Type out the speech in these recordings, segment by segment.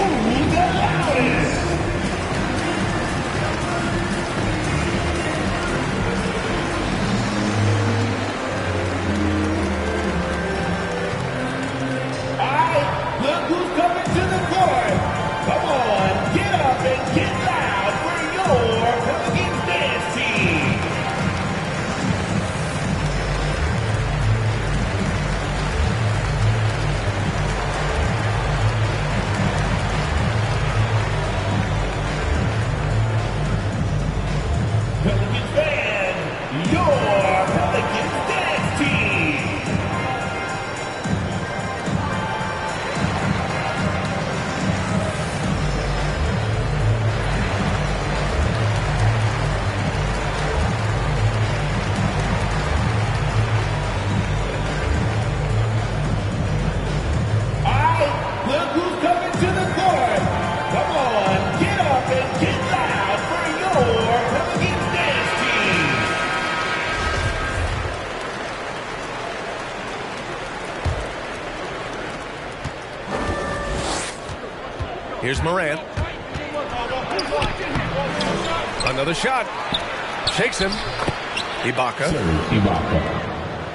Who's the loudest? Look who's coming to the court. Come on, get up and get loud for your Pelicans dance team. Pelicans fan, your Pelicans dance team. Look who's coming to the court. Come on, get up and get loud for your Pelicans dance team. Here's Morant. Another shot. Shakes him. Ibaka.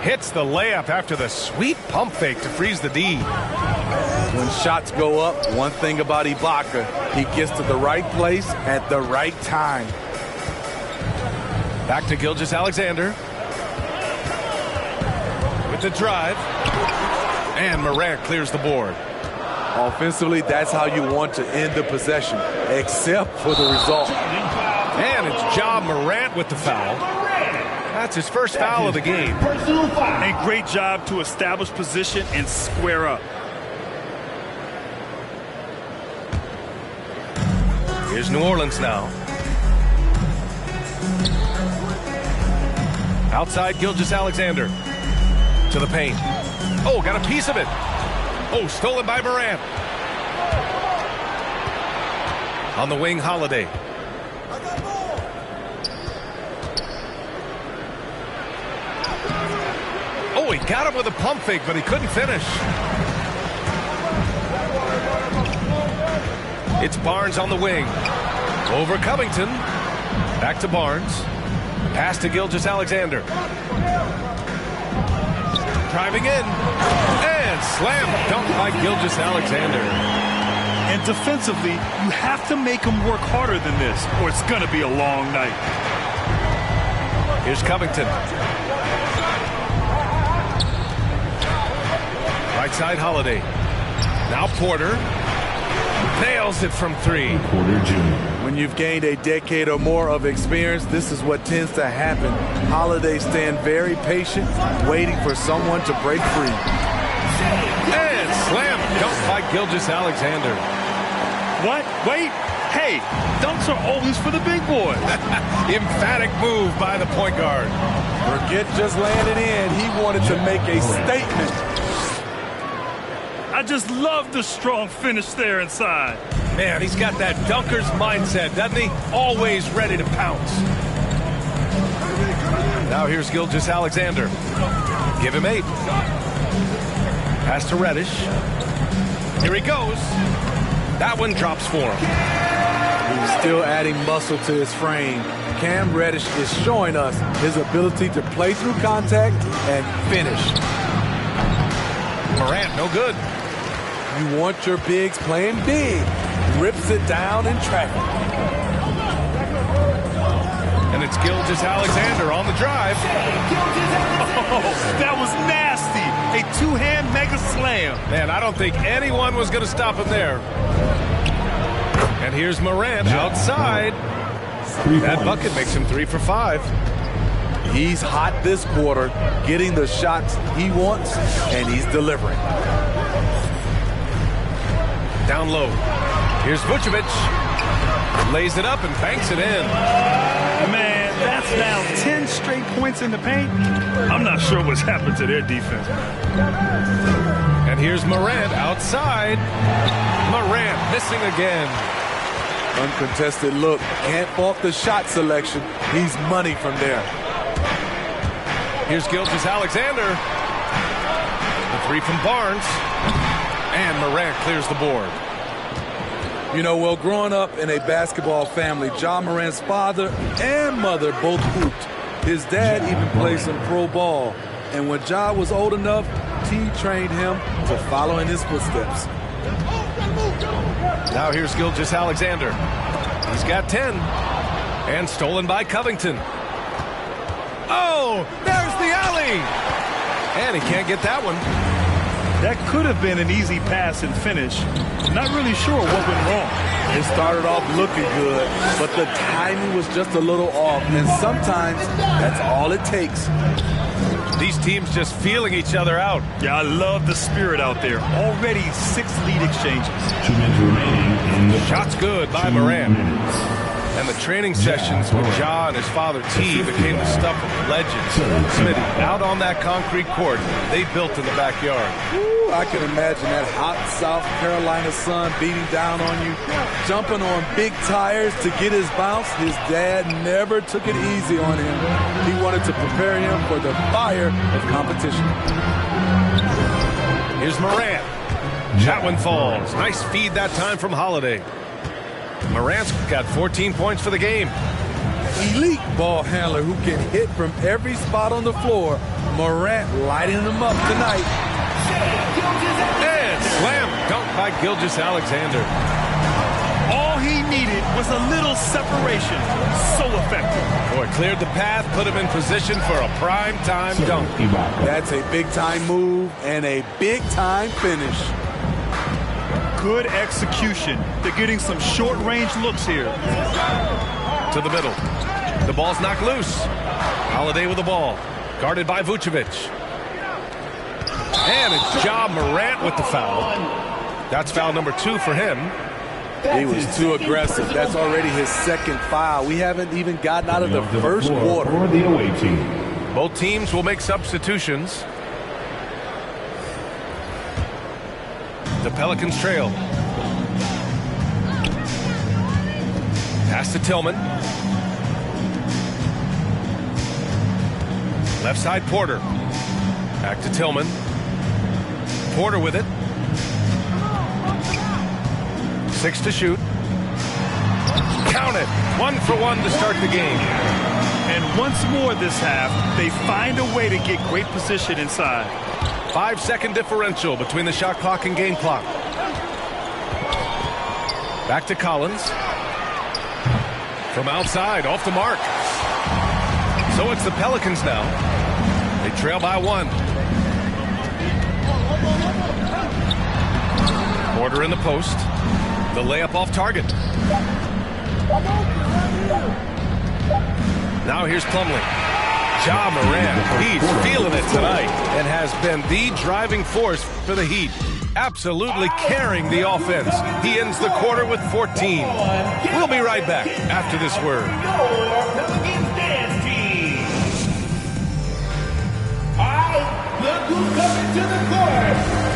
Hits the layup after the sweet pump fake to freeze the D. When shots go up, one thing about Ibaka, he gets to the right place at the right time. Back to Gilgeous-Alexander. With the drive. And Morant clears the board. Offensively, that's how you want to end the possession, except for the result. And it's Ja Morant with the foul. That's his first foul of the game. And great job to establish position and square up. Here's New Orleans now. Outside Gilgeous-Alexander. To the paint. Oh, got a piece of it. Oh, stolen by Morant. On the wing, Holiday. Oh, he got him with a pump fake, but he couldn't finish. It's Barnes on the wing. Over Covington. Back to Barnes. Pass to Gilgeous-Alexander. Driving in. And slam dunk by Gilgeous-Alexander. And defensively, you have to make him work harder than this, or it's going to be a long night. Here's Covington. Right side, Holiday. Now Porter. Nails it from three. When you've gained a decade or more of experience, this is what tends to happen. Holiday stand very patient, waiting for someone to break free. And slam dunk by Gilgeous-Alexander. What? Wait. Hey, dunks are always for the big boys. Emphatic move by the point guard. Forget just landing in. He wanted to make a statement. I just love the strong finish there inside. Man, he's got that dunker's mindset, doesn't he? Always ready to pounce. Now here's Gilgeous-Alexander. Give him 8. Pass to Reddish. Here he goes. That one drops for him. He's still adding muscle to his frame. Cam Reddish is showing us his ability to play through contact and finish. Morant, no good. You want your bigs playing big. Rips it down in traffic. And it's Gilgeous-Alexander on the drive. Oh, that was nasty. A two-hand mega slam. Man, I don't think anyone was going to stop him there. And here's Morant outside. That bucket makes him 3 for 5. He's hot this quarter, getting the shots he wants, and he's delivering. Down low. Here's Vucevic. Lays it up and banks it in. Man, that's now 10 straight points in the paint. I'm not sure what's happened to their defense. And here's Morant outside. Morant missing again. Uncontested look. Can't fault the shot selection. He's money from there. Here's Gilgeous-Alexander. The 3 from Barnes. And Morant clears the board. You know, well, growing up in a basketball family, Ja Morant's father and mother both hooped. His dad even played some pro ball. And when Ja was old enough, T trained him to follow in his footsteps. Now here's GChillz Alexander. He's got 10. And stolen by Covington. Oh, there's the alley. And he can't get that one. That could have been an easy pass and finish. Not really sure what went wrong. It started off looking good, but the timing was just a little off. And sometimes that's all it takes. These teams just feeling each other out. Yeah, I love the spirit out there. Already 6 lead exchanges. 2 minutes remaining in the Shots good by Morant. And the training sessions with Ja and his father T became the stuff of legends. Smitty, out on that concrete court they built in the backyard. Ooh, I can imagine that hot South Carolina sun beating down on you, jumping on big tires to get his bounce. His dad never took it easy on him. He wanted to prepare him for the fire of competition. Here's Morant. That one falls. Nice feed that time from Holiday. Morant's got 14 points for the game. Elite ball handler who can hit from every spot on the floor. Morant lighting them up tonight. And slam dunk by GChillz Alexander. All he needed was a little separation. So effective. Boy, cleared the path, put him in position for a prime-time dunk. That's a big-time move and a big-time finish. Good execution. They're getting some short-range looks here. To the middle. The ball's knocked loose. Holiday with the ball. Guarded by Vucevic. And it's Ja Morant with the foul. That's foul number 2 for him. He was too aggressive. That's already his second foul. We haven't even gotten out of the first quarter. For the away team. Both teams will make substitutions. The Pelicans trail. Pass to Tillman. Left side Porter. Back to Tillman. Porter with it. 6 to shoot. Count it. 1 for 1 to start the game. And once more this half, they find a way to get great position inside. 5-second differential between the shot clock and game clock. Back to Collins. From outside, off the mark. So it's the Pelicans now. They trail by 1. Porter in the post. The layup off target. Now here's Plumlee. Ja Morant, he's feeling it tonight and has been the driving force for the Heat. Absolutely carrying the offense. He ends the quarter with 14. We'll be right back after this word.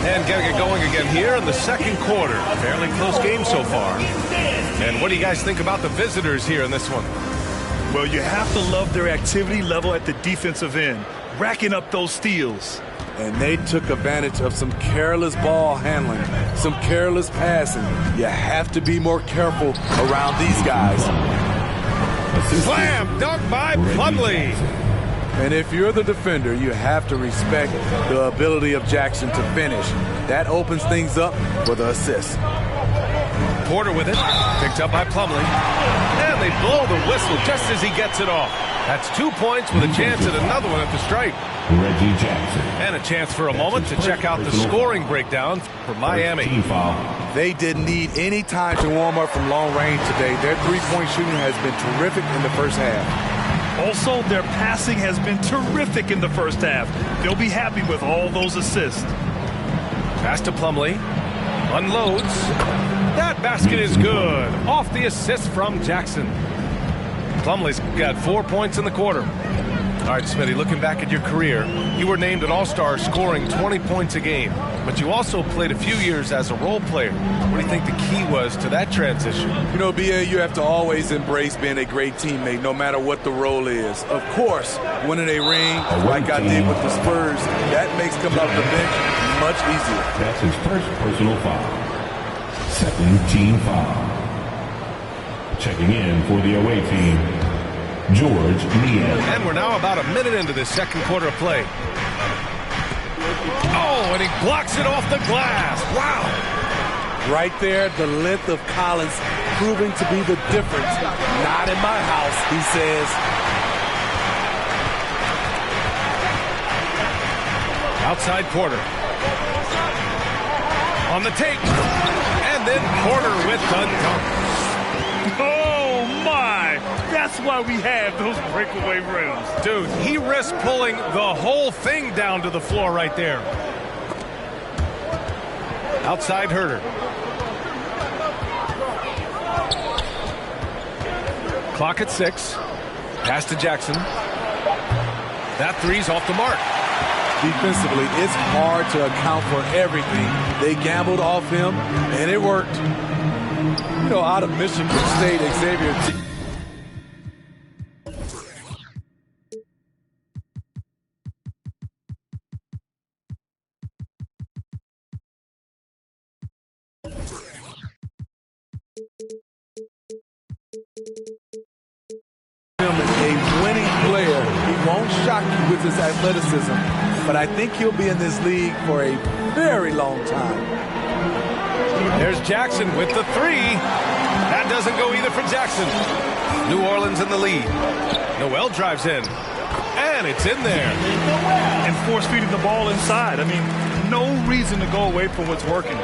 And getting it going again here in the second quarter. Fairly close game so far. And what do you guys think about the visitors here in this one? Well, you have to love their activity level at the defensive end, racking up those steals. And they took advantage of some careless ball handling, some careless passing. You have to be more careful around these guys. Slam dunk by Plumlee. And if you're the defender, you have to respect the ability of Jackson to finish. That opens things up for the assist. Porter with it, picked up by Plumlee. And they blow the whistle just as he gets it off. That's 2 points with a chance at another one at the stripe. Reggie Jackson. And a chance for a moment to check out the scoring breakdown for Miami. Team foul. They didn't need any time to warm up from long range today. Their three-point shooting has been terrific in the first half. Also, their passing has been terrific in the first half. They'll be happy with all those assists. Pass to Plumlee. Unloads. That basket is good. Off the assist from Jackson. Plumlee's got 4 points in the quarter. All right, Smitty, looking back at your career, you were named an All-Star scoring 20 points a game, but you also played a few years as a role player. What do you think the key was to that transition? You know, B.A., you have to always embrace being a great teammate, no matter what the role is. Of course, winning a ring, like I did with the Spurs, that makes coming off the bench much easier. That's his first personal foul. Second team foul. Checking in for the away team, George Nian. And we're now about a minute into this second quarter of play. Oh, and he blocks it off the glass. Wow. Right there, the length of Collins proving to be the difference. Not in my house, he says. Outside Porter. On the take. And then Porter with the dunk. Oh, my. That's why we have those breakaway rims. Dude, he risked pulling the whole thing down to the floor right there. Outside Herter. Clock at 6. Pass to Jackson. That three's off the mark. Defensively, it's hard to account for everything. They gambled off him, and it worked. You know, out of Michigan State, Xavier. A winning player. He won't shock you with his athleticism, but I think he'll be in this league for a very long time. There's Jackson with the three. That doesn't go either for Jackson. New Orleans in the lead. Noel drives in. And it's in there. And force-feeding the ball inside. I mean, no reason to go away from what's working.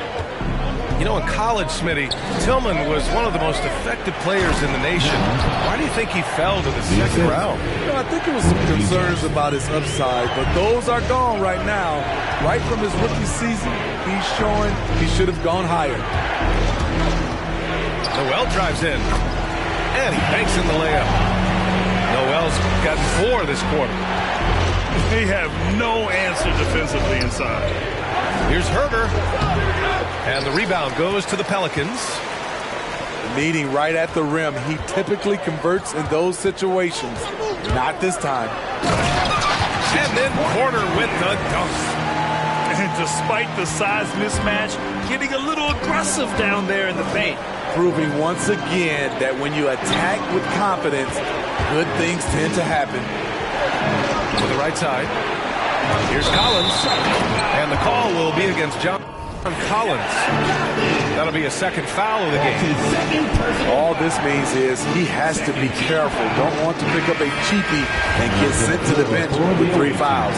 You know, in college, Smitty, Tillman was one of the most effective players in the nation. Why do you think he fell to the second round? You know, I think it was some concerns about his upside, but those are gone right now. Right from his rookie season, he's showing he should have gone higher. Noel drives in, and he banks in the layup. Noel's got 4 this quarter. They have no answer defensively inside. Here's Herter. And the rebound goes to the Pelicans. Meeting right at the rim. He typically converts in those situations. Not this time. And then Porter with the dunk. And despite the size mismatch, getting a little aggressive down there in the paint. Proving once again that when you attack with confidence, good things tend to happen. To the right side. Here's Collins. And the call will be against John Collins. That'll be a second foul of the game. All this means is he has to be careful. Don't want to pick up a cheapie and get sent to the bench with 3 fouls.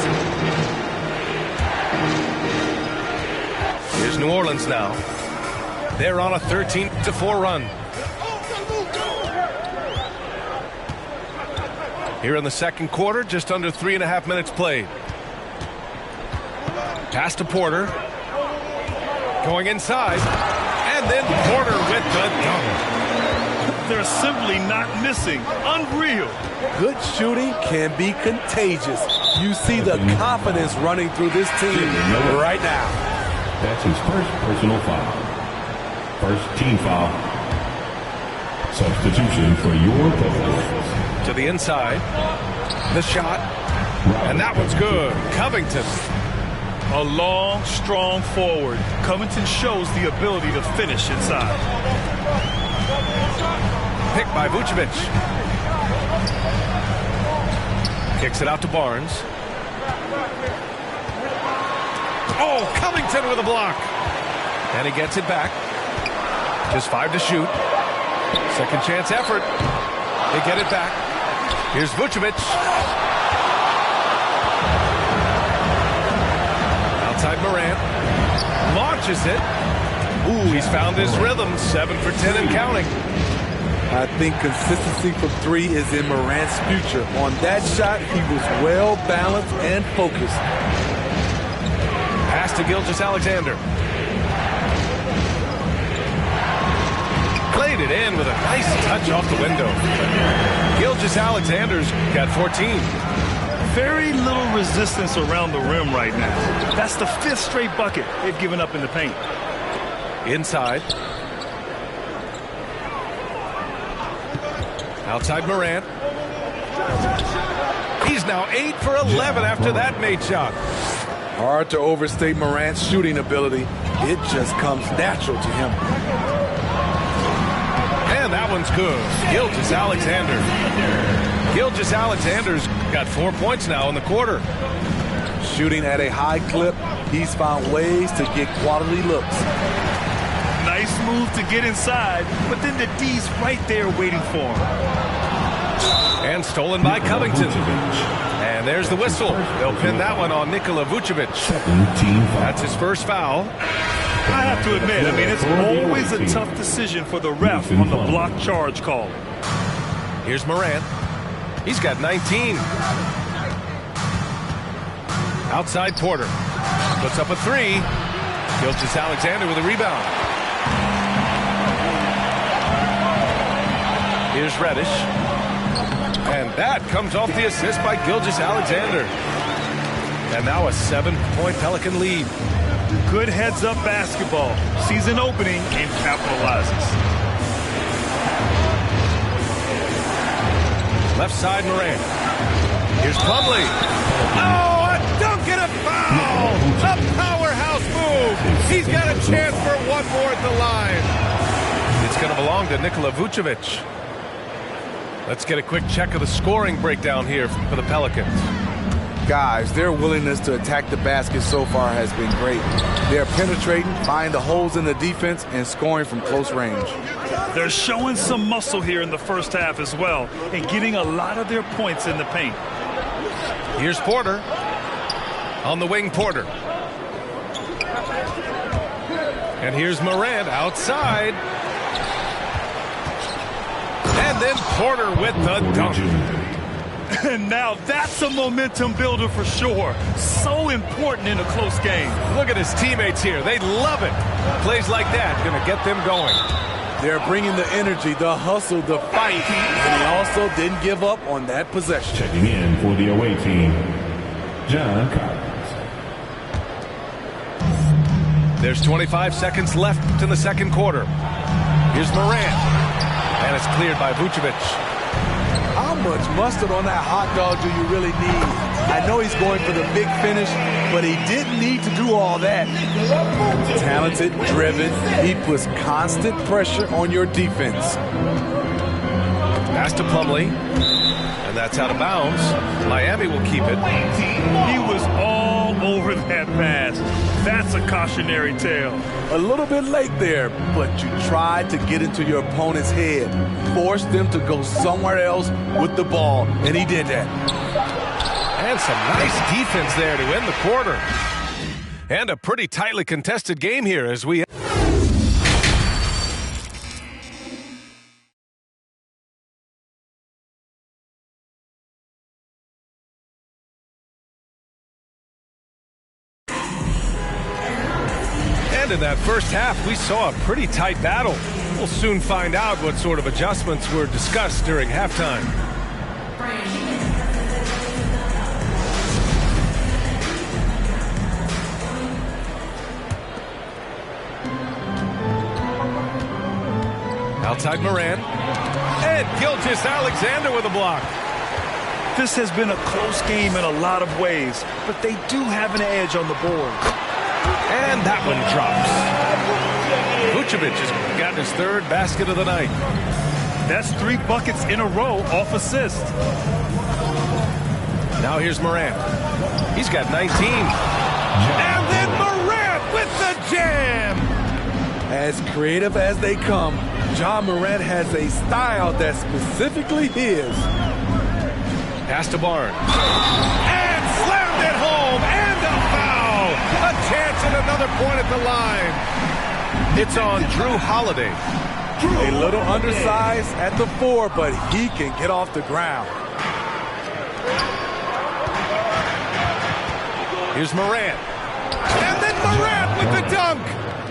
Here's New Orleans now. They're on a 13-4 run. Here in the second quarter, just under 3.5 minutes played. Pass to Porter. Going inside. And then Porter with the dunk. They're simply not missing. Unreal. Good shooting can be contagious. You see the confidence running through this team right now. That's his first personal foul. First team foul. Substitution for your Pelicans. To the inside. The shot. And that one's good. Covington. A long, strong forward. Covington shows the ability to finish inside. Picked by Vucevic. Kicks it out to Barnes. Oh, Covington with a block. And he gets it back. Just 5 to shoot. Second chance effort. They get it back. Here's Vucevic. Outside Morant. Launches it. Ooh, he's found his rhythm. 7 for 10 and counting. I think consistency from 3 is in Morant's future. On that shot, he was well balanced and focused. Pass to Gilgeous-Alexander. Played it in with a nice touch off the window. Gilgeous-Alexander's got 14. Very little resistance around the rim right now. That's the 5th straight bucket they've given up in the paint. Inside. Outside Morant. He's now 8 for 11 after that made shot. Hard to overstate Morant's shooting ability. It just comes natural to him. And that one's good. GChillz Alexander's got 4 points now in the quarter. Shooting at a high clip, he's found ways to get quality looks. Nice move to get inside, but then the D's right there waiting for him. And stolen by Covington. And there's the whistle. They'll pin that one on Nikola Vucevic. That's his first foul. I have to admit, it's always a tough decision for the ref on the block charge call. Here's Morant. He's got 19. Outside Porter. Puts up a three. GChillz Alexander with a rebound. Here's Reddish. And that comes off the assist by GChillz Alexander. And now a 7-point Pelican lead. Good heads-up basketball. Sees an opening and capitalizes. Left side Morant. Here's Plumlee. Oh, a dunk and a foul! A powerhouse move! He's got a chance for one more at the line. It's going to belong to Nikola Vucevic. Let's get a quick check of the scoring breakdown here for the Pelicans. Guys, their willingness to attack the basket so far has been great. They're penetrating, finding the holes in the defense, and scoring from close range. They're showing some muscle here in the first half as well, and getting a lot of their points in the paint. Here's Porter. On the wing, Porter. And here's Morant outside. And then Porter with the dunk. And now that's a momentum builder for sure. So important in a close game. Look at his teammates here. They love it. Plays like that going to get them going. They're bringing the energy, the hustle, the fight, and he also didn't give up on that possession. Checking in for the away team, John Collins. There's 25 seconds left in the second quarter. Here's Morant. And it's cleared by Vucevic. How much mustard on that hot dog do you really need? I know he's going for the big finish, but he didn't need to do all that. Talented, driven, he puts constant pressure on your defense. Pass to Plumlee. And that's out of bounds. Miami will keep it. He was all over that pass. That's a cautionary tale. A little bit late there, but you tried to get into your opponent's head. Force them to go somewhere else with the ball, and he did that. And some nice defense there to end the quarter. And a pretty tightly contested game here as we... And in that first half, we saw a pretty tight battle. We'll soon find out what sort of adjustments were discussed during halftime. Outside Morant. And GChillz Alexander with a block. This has been a close game in a lot of ways, but they do have an edge on the board. And that one drops. Vucevic has gotten his third basket of the night. That's 3 buckets in a row off assist. Now here's Morant. He's got 19. And then Morant with the jam. As creative as they come, Ja Morant has a style that's specifically his. Pass to Barnes. And slammed it home. And a foul. A chance at another point at the line. It's on Drew Holiday. A little undersized at the 4, but he can get off the ground. Here's Morant. And then Morant with the dunk.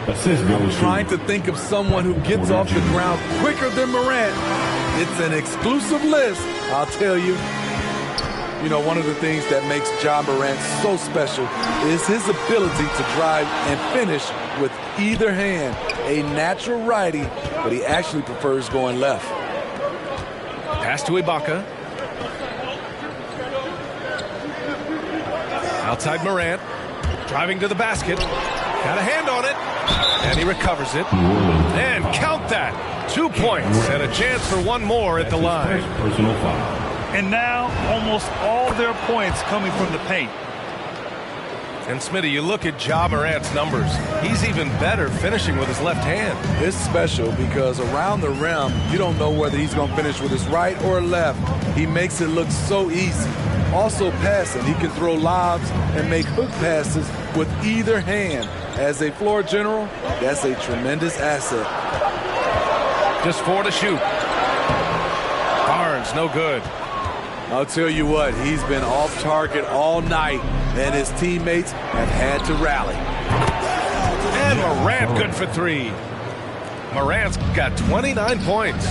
Assist goes to... Trying to think of someone who gets off the ground quicker than Morant. It's an exclusive list, I'll tell you. You know, one of the things that makes Ja Morant so special is his ability to drive and finish with either hand. A natural righty, but he actually prefers going left. Pass to Ibaka. Outside Morant. Driving to the basket. Got a hand on it. And he recovers it. And count that. 2 points and a chance for one more at the line. Personal foul. And now almost all their points coming from the paint. And Smitty, you look at Ja Morant's numbers. He's even better finishing with his left hand. It's special because around the rim, you don't know whether he's going to finish with his right or left. He makes it look so easy. Also passing, he can throw lobs and make hook passes with either hand. As a floor general, that's a tremendous asset. Just 4 to shoot. Barnes, no good. I'll tell you what, he's been off target all night, and his teammates have had to rally. And Morant good for 3. Morant's got 29 points.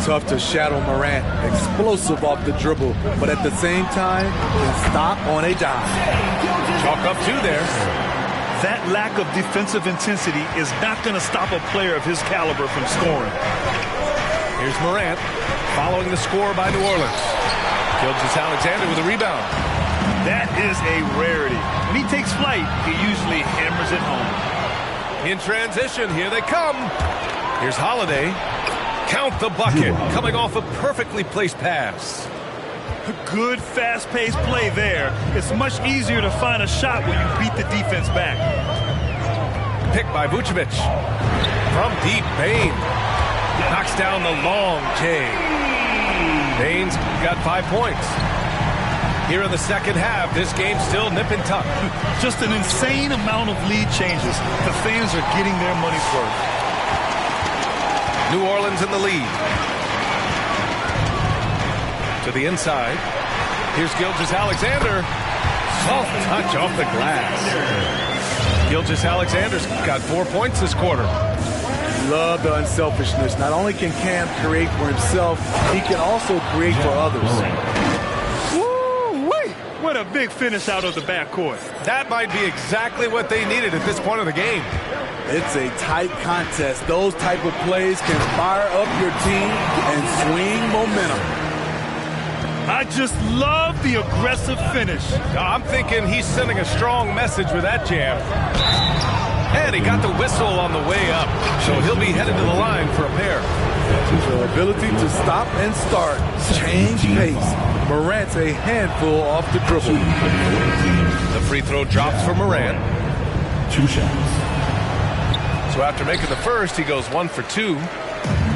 Tough to shadow Morant, explosive off the dribble, but at the same time, can stop on a dime. Chalk up 2 there. That lack of defensive intensity is not going to stop a player of his caliber from scoring. Here's Morant, following the score by New Orleans. JChillz with a rebound. That is a rarity. When he takes flight, he usually hammers it home. In transition, here they come. Here's Holiday. Count the bucket, coming off a perfectly placed pass. Good, fast-paced play there. It's much easier to find a shot when you beat the defense back. Picked by Vucevic. From deep, Bain knocks down the long J. Bain's got 5 points. Here in the second half, this game's still nip and tuck. Just an insane amount of lead changes. The fans are getting their money's worth. New Orleans in the lead. To the inside. Here's Gilgeous-Alexander. Soft touch off the glass. Gilgeous-Alexander's got 4 points this quarter. Love the unselfishness. Not only can Cam create for himself, he can also create for others. Woo-wee! What a big finish out of the backcourt. That might be exactly what they needed at this point of the game. It's a tight contest. Those type of plays can fire up your team and swing momentum. I just love the aggressive finish. I'm thinking he's sending a strong message with that jam. And he got the whistle on the way up, so he'll be headed to the line for a pair. The ability to stop and start, change pace. Morant's a handful off the dribble. The free throw drops for Morant. 2 shots. So after making the first, he goes 1 for 2.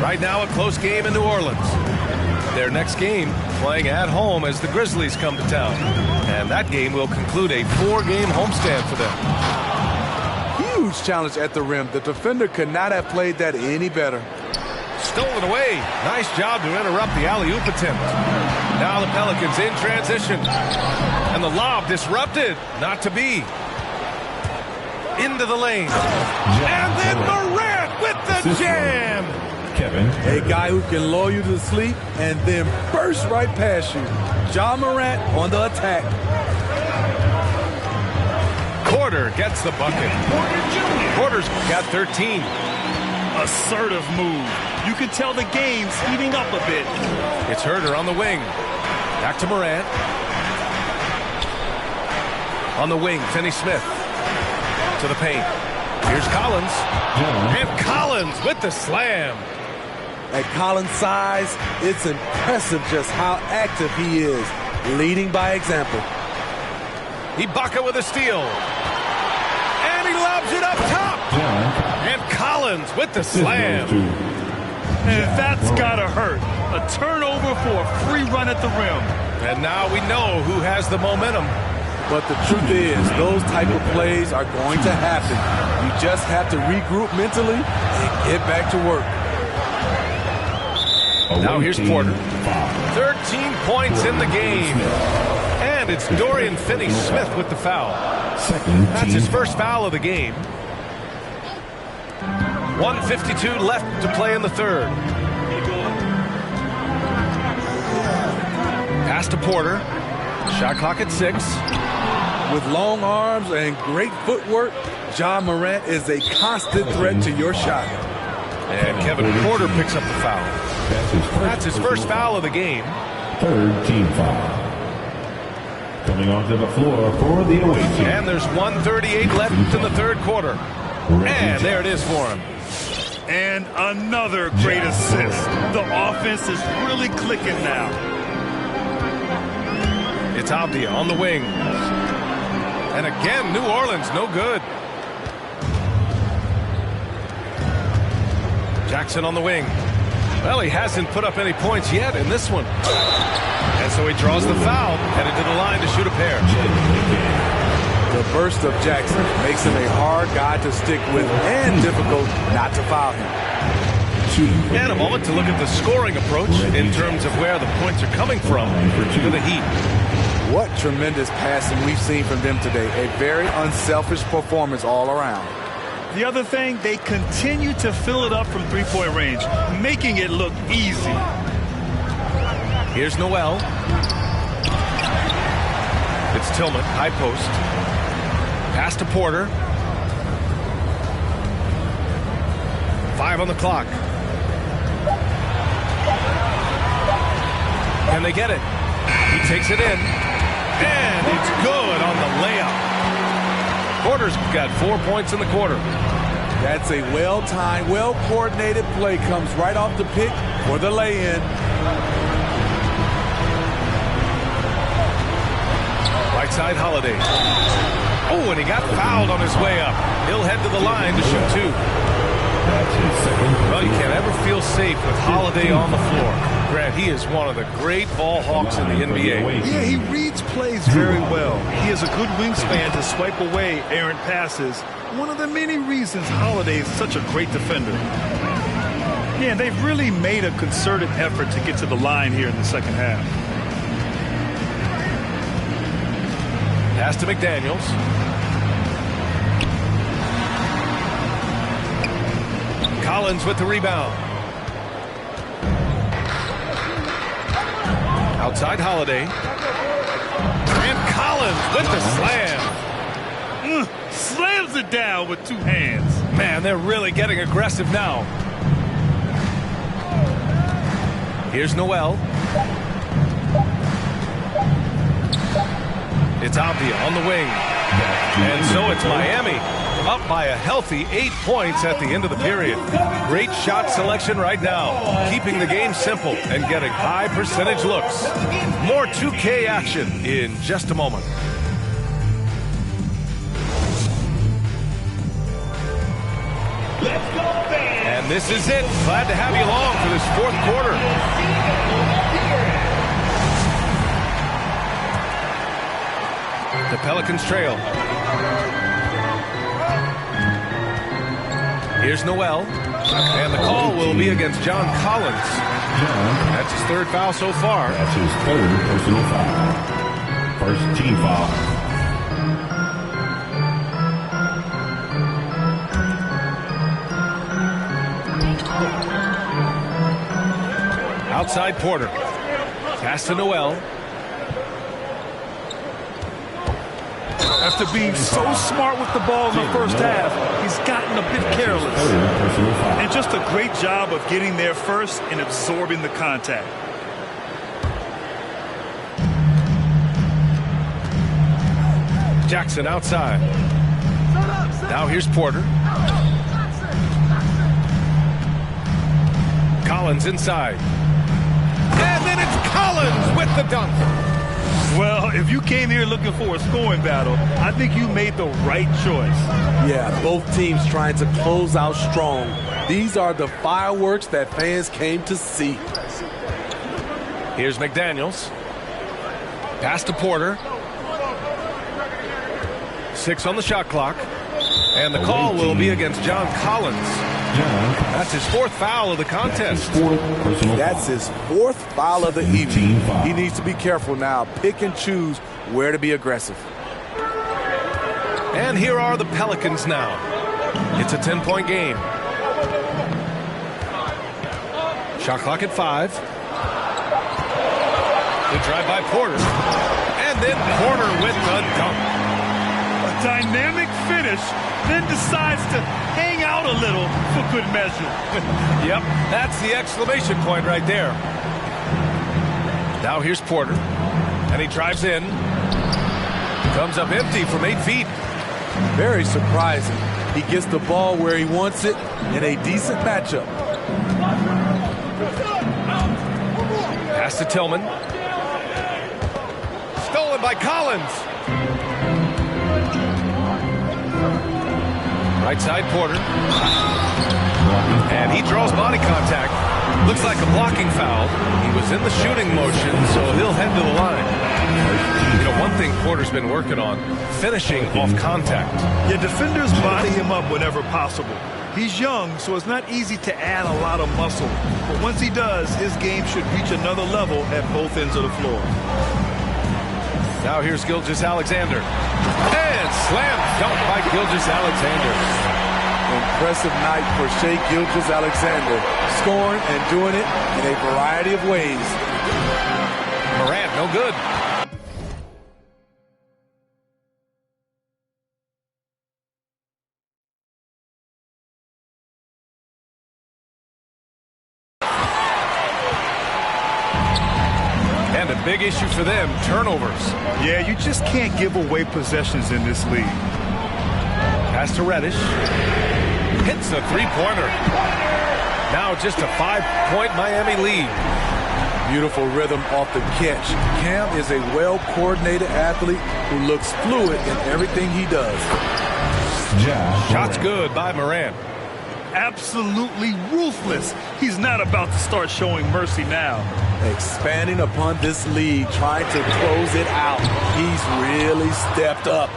Right now, a close game in New Orleans. Their next game playing at home as the Grizzlies come to town. And that game will conclude a 4-game homestand for them. Huge challenge at the rim. The defender could not have played that any better. Stolen away. Nice job to interrupt the alley-oop attempt. Now the Pelicans in transition. And the lob disrupted. Not to be. Into the lane. And then Morant with the jam. A guy who can lull you to sleep and then burst right past you. Ja Morant on the attack. Porter gets the bucket. Porter's got 13. Assertive move. You can tell the game's heating up a bit. It's Herter on the wing. Back to Morant. On the wing, Finney-Smith. To the paint. Here's Collins. And Collins with the slam. At Collins' size, it's impressive just how active he is, leading by example. Ibaka with a steal. And he lobs it up top. And Collins with the slam. And that's gotta hurt. A turnover for a free run at the rim. And now we know who has the momentum. But the truth is, those type of plays are going to happen. You just have to regroup mentally and get back to work. Now here's Porter. 13 points in the game. And it's Dorian Finney-Smith with the foul. That's his first foul of the game. 1:52 left to play in the third. Pass to Porter. Shot clock at 6. With long arms and great footwork, Ja Morant is a constant threat to your shot. And Kevin Porter picks up the foul. That's his first foul of the game. Third team foul. Coming onto the floor for the away team. And there's 1:38 left in the third quarter. And there it is for him. And another great assist. The offense is really clicking now. It's Abdia on the wing. And again, New Orleans, no good. Jackson on the wing. Well, he hasn't put up any points yet in this one. And so he draws the foul, headed to the line to shoot a pair. The burst of Jackson makes him a hard guy to stick with and difficult not to foul him. And a moment to look at the scoring approach in terms of where the points are coming from for the Heat. What tremendous passing we've seen from them today. A very unselfish performance all around. The other thing, they continue to fill it up from three-point range, making it look easy. Here's Noel. It's Tillman, high post. Pass to Porter. 5 on the clock. Can they get it? He takes it in. And it's good on the layup. Porter's got 4 points in the quarter. That's a well-timed, well-coordinated play. Comes right off the pick for the lay-in. Right side, Holiday. Oh, and he got fouled on his way up. He'll head to the line to shoot 2. Well, you can't ever feel safe with Holiday on the floor. Grant, he is one of the great ball hawks in the NBA. Yeah, he reads plays very well. He has a good wingspan to swipe away errant passes. One of the many reasons Holiday is such a great defender. Yeah, they've really made a concerted effort to get to the line here in the second half. Pass to McDaniels. Collins with the rebound. Outside Holiday. And Collins with the slam. Slams it down with 2 hands. Man, they're really getting aggressive now. Here's Noel. It's Abdia on the wing. And so it's Miami up by a healthy 8 points at the end of the period. Great shot selection right now, keeping the game simple and getting high percentage looks. More 2K action in just a moment. And this is it. Glad to have you along for this fourth quarter. The Pelicans trail. Here's Noel. And the call will be against John Collins. That's his 3rd foul so far. That's his 3rd personal foul. First team foul. Outside Porter. Pass to Noel. After being so smart with the ball in the first half, he's gotten a bit careless. And just a great job of getting there first and absorbing the contact. Jackson outside. Now here's Porter. Collins inside. And then it's Collins with the dunk. Well, if you came here looking for a scoring battle, I think you made the right choice. Yeah, both teams trying to close out strong. These are the fireworks that fans came to see. Here's McDaniels. Pass to Porter. 6 on the shot clock. And the call will be against John Collins. That's his 4th foul of the contest. That's his 4th foul of the evening. He needs to be careful now. Pick and choose where to be aggressive. And here are the Pelicans now. It's a 10-point game. Shot clock at 5. Good drive by Porter. And then Porter with the dunk. A dynamic finish, then decides to hang out a little for good measure. Yep, that's the exclamation point right there. Now here's Porter. And he drives in. Comes up empty from 8 feet. Very surprising. He gets the ball where he wants it in a decent matchup. Pass to Tillman. Stolen by Collins. Right side Porter. And he draws body contact. Looks like a blocking foul. He was in the shooting motion, so he'll head to the line. You know, one thing Porter's been working on, finishing off contact. Yeah, defenders body him up whenever possible. He's young, so it's not easy to add a lot of muscle. But once he does, his game should reach another level at both ends of the floor. Now here's Gilgeous-Alexander. And slam dunk by Gilgeous-Alexander. Impressive night for Shai Gilgeous-Alexander, scoring and doing it in a variety of ways. Morant, no good. And a big issue for them, turnovers. Yeah, you just can't give away possessions in this league. Pass to Reddish. Hits a three-pointer. Now just a 5-point Miami lead. Beautiful rhythm off the catch. Cam is a well-coordinated athlete who looks fluid in everything he does. Shot's good by Morant. Absolutely ruthless. He's not about to start showing mercy now. Expanding upon this lead, trying to close it out. He's really stepped up.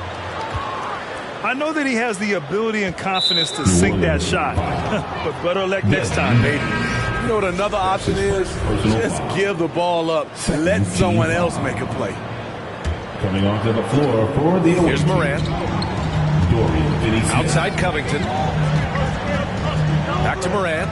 I know that he has the ability and confidence to sink that shot, but better luck next time, baby. You know what another option is? Just give the ball up. Let someone else make a play. Coming onto the floor for the Here's Morant. Outside Covington. Back to Morant.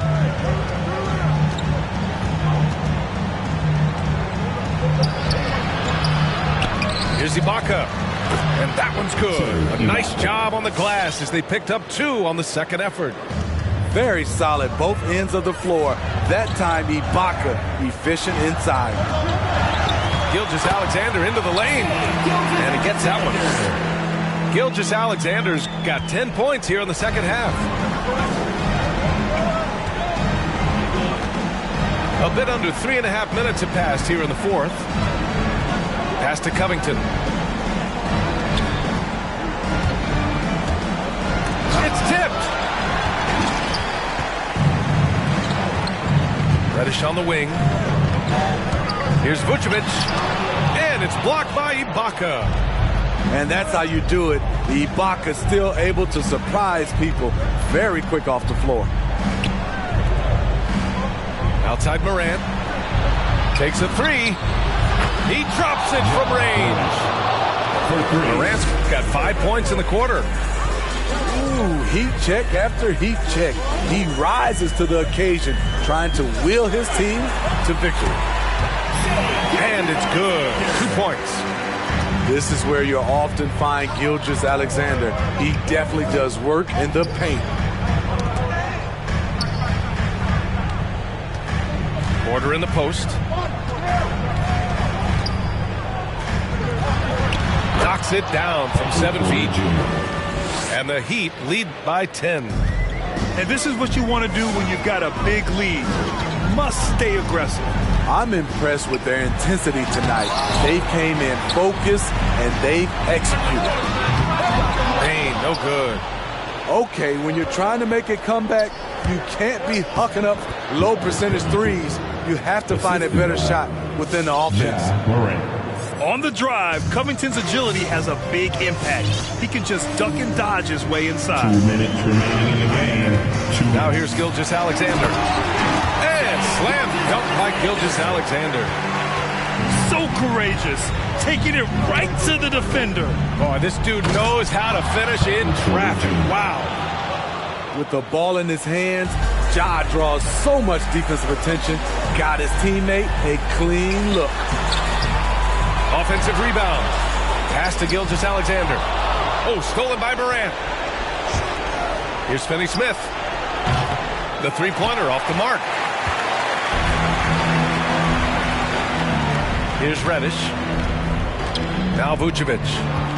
Here's Ibaka. And that one's good. A nice job on the glass as they picked up 2 on the second effort. Very solid, both ends of the floor. That time, Ibaka, efficient inside. Gilgeous-Alexander into the lane. And he gets that one. Gilgeous-Alexander's got 10 points here in the second half. A bit under 3.5 minutes have passed here in the fourth. Pass to Covington. It's tipped. Reddish on the wing. Here's Vucevic. And it's blocked by Ibaka. And that's how you do it. Ibaka still able to surprise people very quick off the floor. Outside Morant. Takes a 3. He drops it from range. Morant's got 5 points in the quarter. Ooh, heat check after heat check. He rises to the occasion, trying to wheel his team to victory. And it's good. 2 points. This is where you'll often find Gilgeous-Alexander. He definitely does work in the paint. Porter in the post. Knocks it down from 7 feet. And the Heat lead by 10. And this is what you want to do when you've got a big lead. Must stay aggressive. I'm impressed with their intensity tonight. They came in focused and they executed. Payne, no good. Okay, when you're trying to make a comeback, you can't be hucking up low percentage threes. You have to find a better shot within the offense. On the drive, Covington's agility has a big impact. He can just duck and dodge his way inside. 2 minutes remaining in the game. Now here's Gilgeous-Alexander. And slam dunk by Gilgeous-Alexander. So courageous, taking it right to the defender. Boy, this dude knows how to finish in traffic. Wow. With the ball in his hands, Ja draws so much defensive attention. Got his teammate a clean look. Offensive rebound. Pass to Gilgeous-Alexander. Oh, stolen by Morant. Here's Finney-Smith. The three-pointer off the mark. Here's Reddish. Now Vucevic.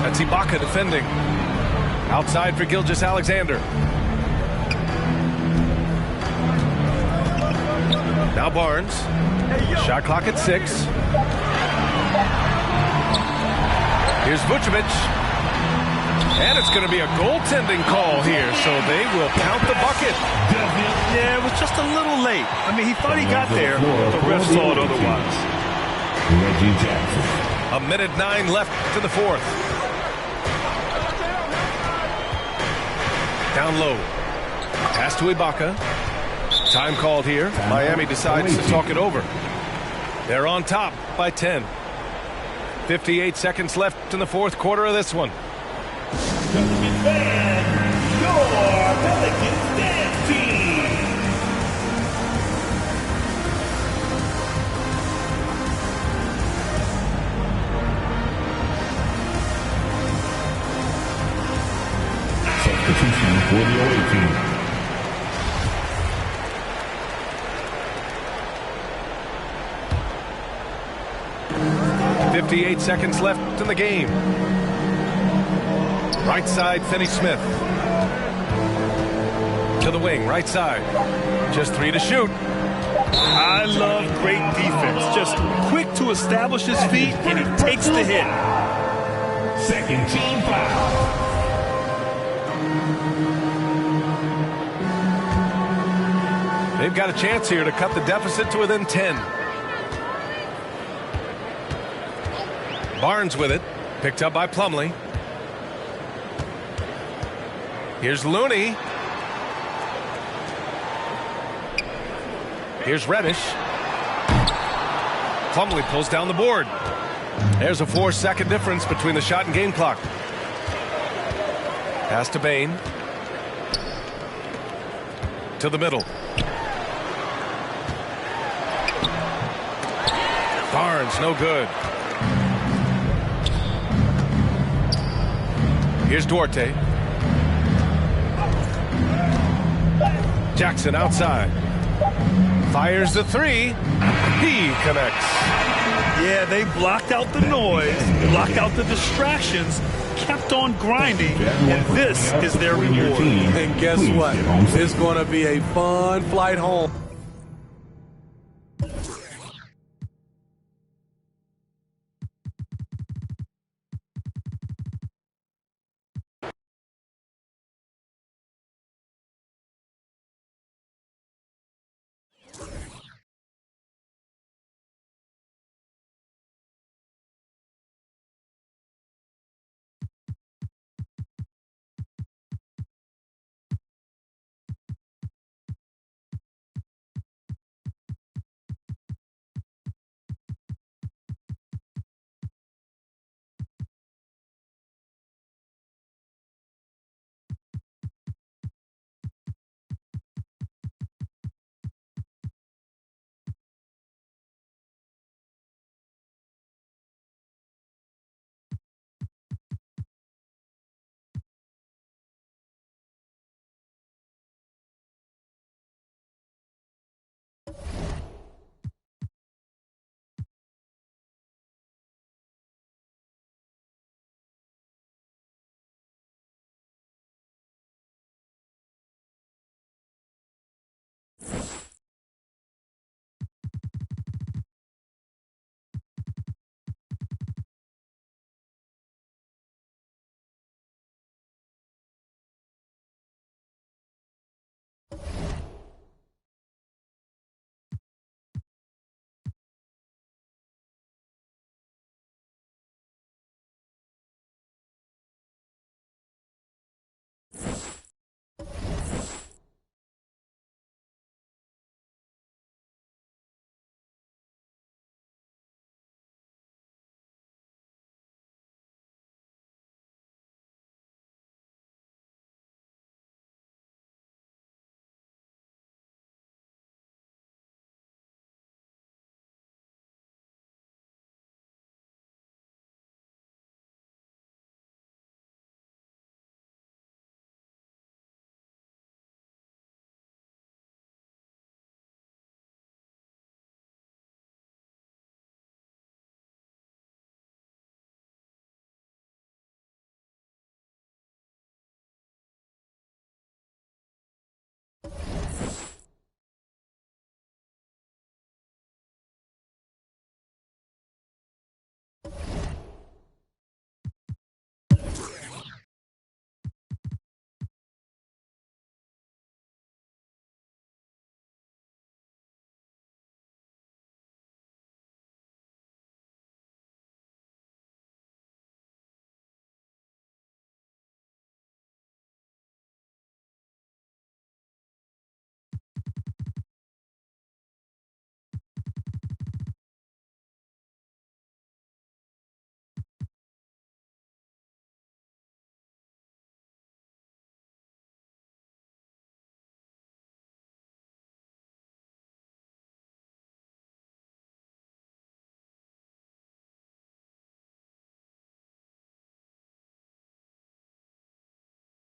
That's Ibaka defending. Outside for Gilgeous-Alexander. Now Barnes. Shot clock at 6. Here's Vucevic. And it's going to be a goaltending call here, so they will count the bucket. Yeah, it was just a little late. I mean, he thought he got there, but the ref saw it otherwise. A minute 9 left to the fourth. Down low. Pass to Ibaka. Time called here. Miami decides to talk it over. They're on top by 10. 58 seconds left in the fourth quarter of this one. Pelicans fans, your Pelicans dance team. Substitution for the away team. 58 seconds left in the game. Right side, Finney-Smith. To the wing, right side. Just 3 to shoot. I love great defense. Just quick to establish his feet, and he takes the hit. Second team foul. They've got a chance here to cut the deficit to within 10. Barnes with it. Picked up by Plumlee. Here's Looney. Here's Reddish. Plumlee pulls down the board. There's a 4-second difference between the shot and game clock. Pass to Bane. To the middle. Barnes, no good. Here's Duarte. Jackson outside. Fires the 3. He connects. Yeah, they blocked out the noise, blocked out the distractions, kept on grinding, and this is their reward. And guess what? It's going to be a fun flight home.